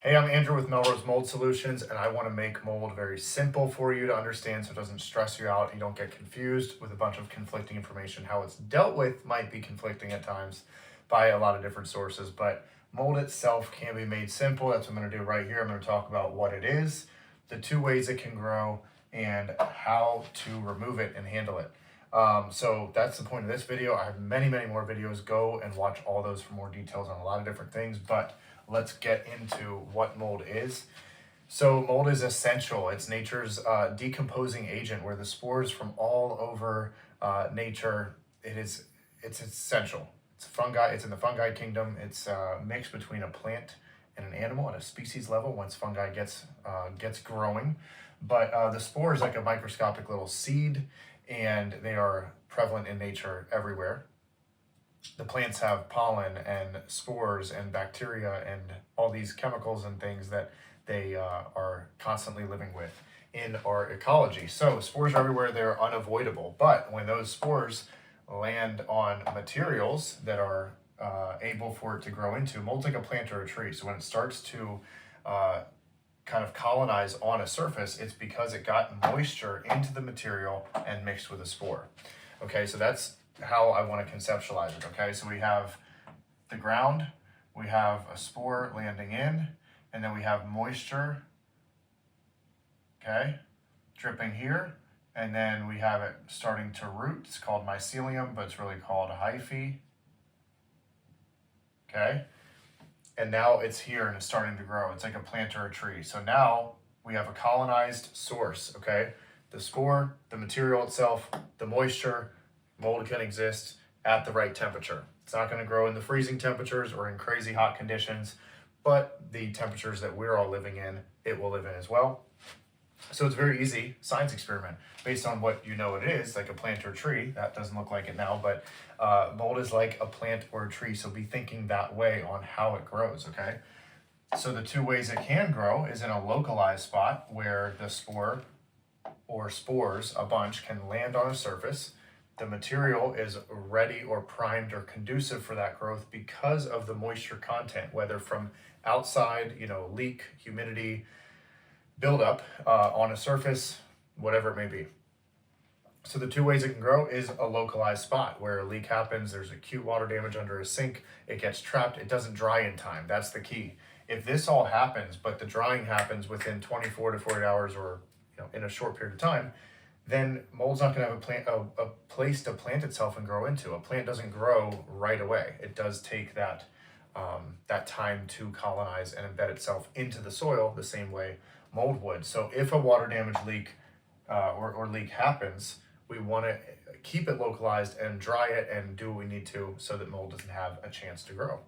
Hey, I'm Andrew with Melrose Mold Solutions, and I want to make mold very simple for you to understand so it doesn't stress you out. You don't get confused with a bunch of conflicting information. How it's dealt with might be conflicting at times by a lot of different sources, but mold itself can be made simple. That's what I'm going to do right here. I'm going to talk about what it is, the two ways it can grow, and how to remove it and handle it. So that's the point of this video. I have many more videos. Go and watch all those for more details on a lot of different things, but let's get into what mold is. So mold is essential. It's nature's decomposing agent, where the spores from all over nature, it's essential. It's fungi. It's in the fungi kingdom. It's mixed between a plant and an animal at a species level once fungi gets growing. But the spore is like a microscopic little seed, and they are prevalent in nature everywhere. The plants have pollen and spores and bacteria and all these chemicals and things that they are constantly living with in our ecology. So spores are everywhere, they're unavoidable. But when those spores land on materials that are able for it to grow into, mold's like a plant or a tree. So when it starts to kind of colonize on a surface, it's because it got moisture into the material and mixed with a spore. Okay, so that's how I want to conceptualize it. Okay, so we have the ground, we have a spore landing in, and then we have moisture, okay, dripping here, and then we have it starting to root. It's called mycelium, but it's really called a hyphae. Okay, and now it's here and it's starting to grow. It's like a plant or a tree. So now we have a colonized source. Okay, the spore, the material itself, the moisture. Mold can exist at the right temperature. It's not going to grow in the freezing temperatures or in crazy hot conditions, but the temperatures that we're all living in, it will live in as well. So it's a very easy science experiment based on what you know it is, like a plant or tree. That doesn't look like it now, but mold is like a plant or a tree. So be thinking that way on how it grows, okay? So the two ways it can grow is in a localized spot where the spore or spores, a bunch, can land on a surface. The material is ready or primed or conducive for that growth because of the moisture content, whether from outside, leak, humidity, buildup on a surface, whatever it may be. So the two ways it can grow is a localized spot where a leak happens, there's acute water damage under a sink, it gets trapped, it doesn't dry in time. That's the key. If this all happens, but the drying happens within 24 to 48 hours or in a short period of time, then mold's not going to have a place to plant itself and grow into. A plant doesn't grow right away. It does take that time to colonize and embed itself into the soil the same way mold would. So if a water damage leak or leak happens, we want to keep it localized and dry it and do what we need to so that mold doesn't have a chance to grow.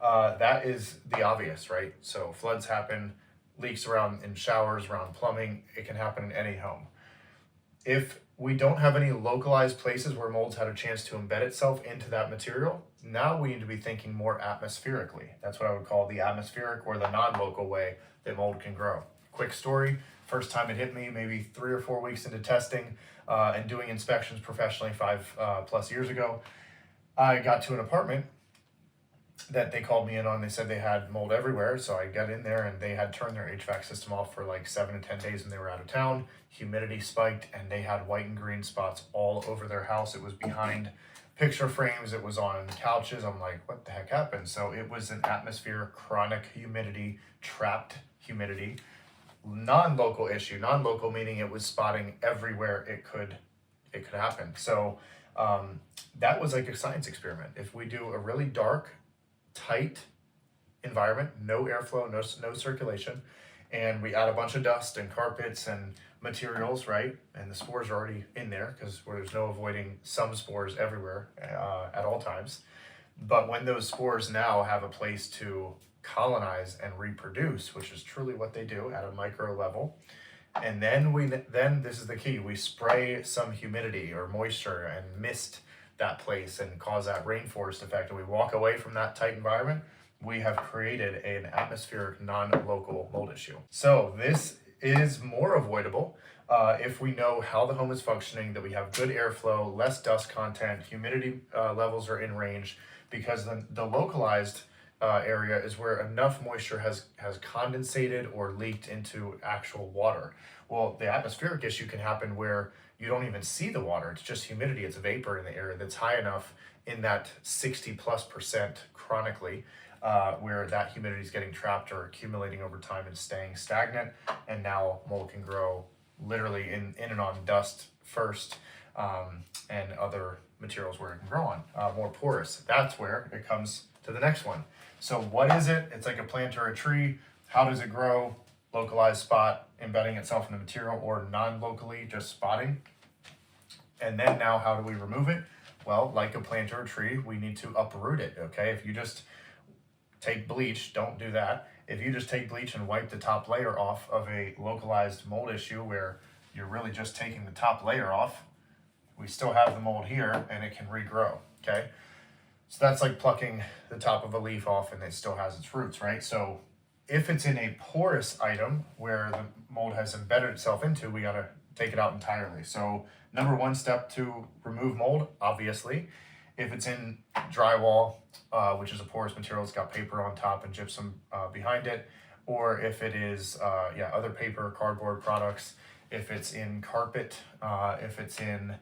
That is the obvious, right? So floods happen, leaks around in showers, around plumbing. It can happen in any home. If we don't have any localized places where mold's had a chance to embed itself into that material, now we need to be thinking more atmospherically. That's what I would call the atmospheric or the non-local way that mold can grow. Quick story, first time it hit me, maybe 3 or 4 weeks into testing and doing inspections professionally 5+ years ago. I got to an apartment that they called me in on. They said they had mold everywhere. So I got in there and they had turned their HVAC system off for like 7 to 10 days when they were out of town. Humidity spiked and they had white and green spots all over their house. It was behind picture frames. It was on couches. I'm like, what the heck happened? So it was an atmosphere, chronic humidity, trapped humidity, non-local issue. Non-local meaning it was spotting everywhere it could happen. So that was like a science experiment. If we do a really dark, tight environment, no airflow, no circulation, and we add a bunch of dust and carpets and materials, right? And the spores are already in there because there's no avoiding some spores everywhere at all times. But when those spores now have a place to colonize and reproduce, which is truly what they do at a micro level, and then this is the key, we spray some humidity or moisture and mist that place and cause that rainforest effect, and we walk away from that tight environment, we have created an atmospheric non-local mold issue. So this is more avoidable if we know how the home is functioning, that we have good airflow, less dust content, humidity levels are in range, because the localized area is where enough moisture has condensated or leaked into actual water. Well, the atmospheric issue can happen where you don't even see the water. It's just humidity. It's vapor in the air that's high enough in that 60+% chronically, where that humidity is getting trapped or accumulating over time and staying stagnant. And now mold can grow literally in and on dust first, and other materials where it can grow on, more porous. That's where it comes to the next one. So what is it? It's like a plant or a tree. How does it grow? Localized spot, embedding itself in the material, or non-locally, just spotting. And then now how do we remove it? Well, like a plant or a tree, we need to uproot it, okay? If you just take bleach, don't do that. If you just take bleach and wipe the top layer off of a localized mold issue where you're really just taking the top layer off, we still have the mold here and it can regrow, okay? So that's like plucking the top of a leaf off and it still has its roots, right? So if it's in a porous item where the mold has embedded itself into, we gotta take it out entirely. So number one step to remove mold, obviously, if it's in drywall, which is a porous material, it's got paper on top and gypsum behind it, or if it is, other paper, cardboard products, if it's in carpet, if it's in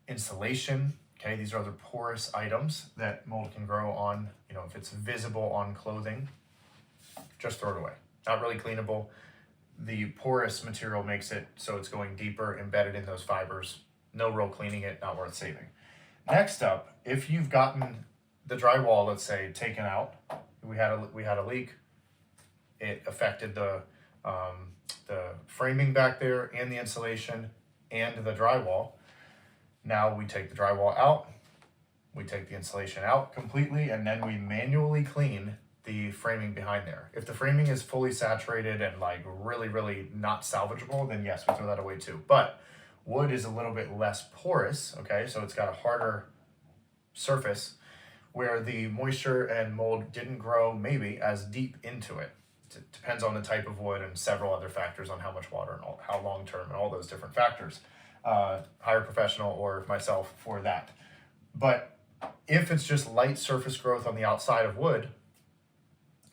insulation, okay, these are other porous items that mold can grow on. You know, if it's visible on clothing, just throw it away. Not really cleanable. The porous material makes it so it's going deeper, embedded in those fibers. No real cleaning it, not worth saving. Next up, if you've gotten the drywall, let's say, taken out, we had a leak, it affected the framing back there and the insulation and the drywall. Now we take the drywall out, we take the insulation out completely, and then we manually clean the framing behind there. If the framing is fully saturated and like really, really not salvageable, then yes, we throw that away too. But wood is a little bit less porous, okay? So it's got a harder surface where the moisture and mold didn't grow maybe as deep into it. It depends on the type of wood and several other factors on how much water and how long term and all those different factors. Hire a professional or myself for that. But if it's just light surface growth on the outside of wood,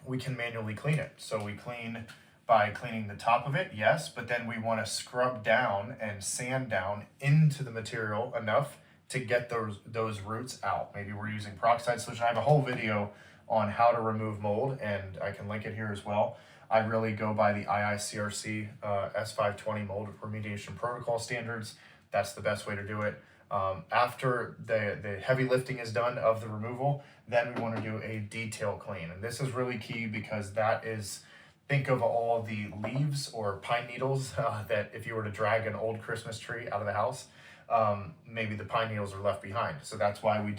we can manually clean it. So we clean by cleaning the top of it, yes, but then we want to scrub down and sand down into the material enough to get those roots out. Maybe we're using peroxide solution. I have a whole video on how to remove mold, and I can link it here as well. I really go by the IICRC S520 mold remediation protocol standards. That's the best way to do it. After the heavy lifting is done of the removal, then we want to do a detail clean. And this is really key because that is, think of all the leaves or pine needles that if you were to drag an old Christmas tree out of the house, maybe the pine needles are left behind. So that's why we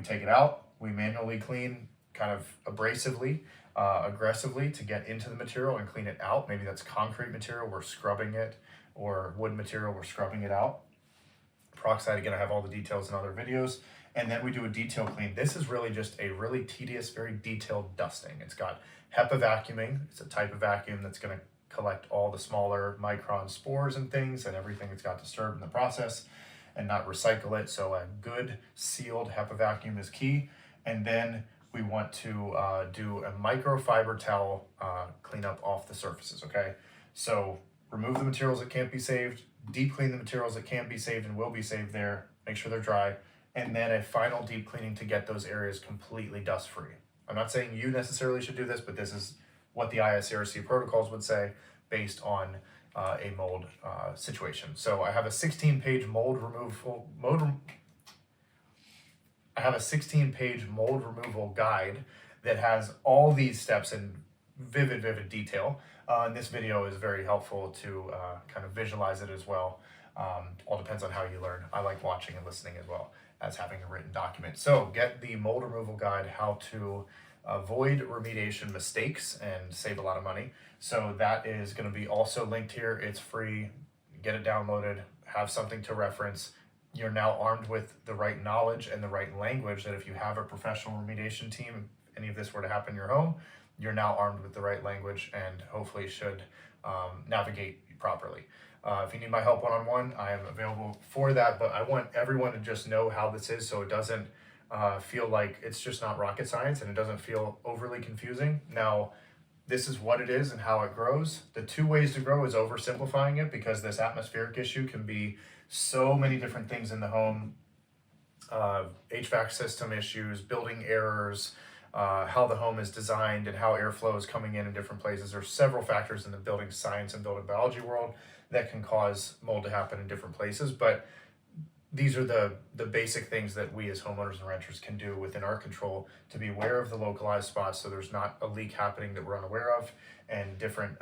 take it out, we manually clean kind of abrasively, aggressively to get into the material and clean it out. Maybe that's concrete material, we're scrubbing it, or wood material, we're scrubbing it out. Peroxide, again, I have all the details in other videos. And then we do a detail clean. This is really just a really tedious, very detailed dusting. It's got HEPA vacuuming. It's a type of vacuum that's going to collect all the smaller micron spores and things and everything that's got disturbed in the process and not recycle it. So a good sealed HEPA vacuum is key. And then we want to do a microfiber towel cleanup off the surfaces, okay? So remove the materials that can't be saved, deep clean the materials that can be saved and will be saved there, make sure they're dry, and then a final deep cleaning to get those areas completely dust-free. I'm not saying you necessarily should do this, but this is what the IICRC protocols would say based on a mold situation. So I have a 16-page mold removal guide that has all these steps in vivid detail. And this video is very helpful to kind of visualize it as well. All depends on how you learn. I like watching and listening as well as having a written document. So get the mold removal guide, how to avoid remediation mistakes and save a lot of money. So that is going to be also linked here. It's free. Get it downloaded, have something to reference. You're now armed with the right knowledge and the right language that if you have a professional remediation team, if any of this were to happen in your home, you're now armed with the right language and hopefully should navigate properly. If you need my help one-on-one, I am available for that, but I want everyone to just know how this is so it doesn't feel like it's just not rocket science and it doesn't feel overly confusing. Now, this is what it is and how it grows. The two ways to grow is oversimplifying it, because this atmospheric issue can be so many different things in the home. HVAC system issues, building errors, how the home is designed and how airflow is coming in different places. There's several factors in the building science and building biology world that can cause mold to happen in different places, but these are the basic things that we as homeowners and renters can do within our control to be aware of the localized spots so there's not a leak happening that we're unaware of, and different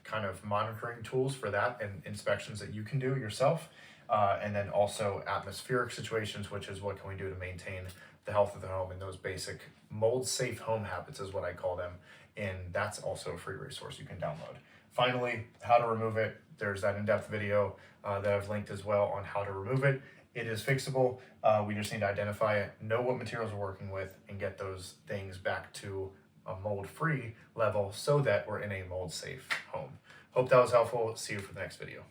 kind of monitoring tools for that and inspections that you can do yourself. And then also atmospheric situations, which is what can we do to maintain the health of the home, and those basic mold safe home habits is what I call them. And that's also a free resource you can download. Finally, how to remove it. There's that in-depth video that I've linked as well on how to remove it. It is fixable. We just need to identify it, know what materials we're working with, and get those things back to a mold-free level so that we're in a mold-safe home. Hope that was helpful. See you for the next video.